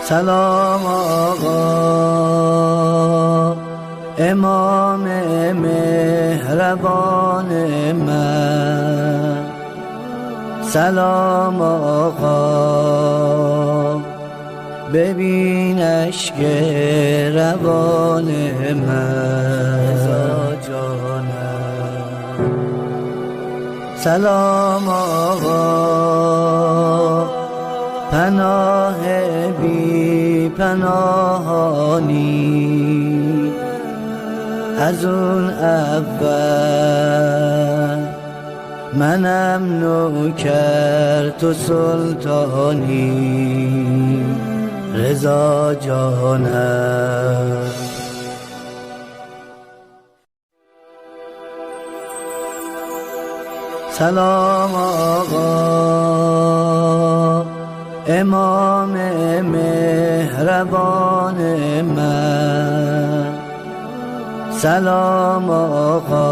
سلام آقا امام مهربان من، سلام آقا ببین اشک روان من، سلام آقا پناه بی پناهانی، از اون اول منم نوکر تو سلطانی، رضا جانم. سلام آقا امام مهربان من، سلام آقا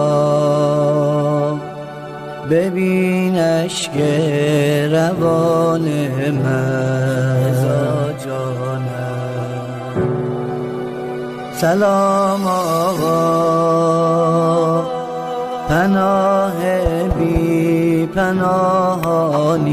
ببین اشک روان من، سلام آقا پناه بی پناهانی،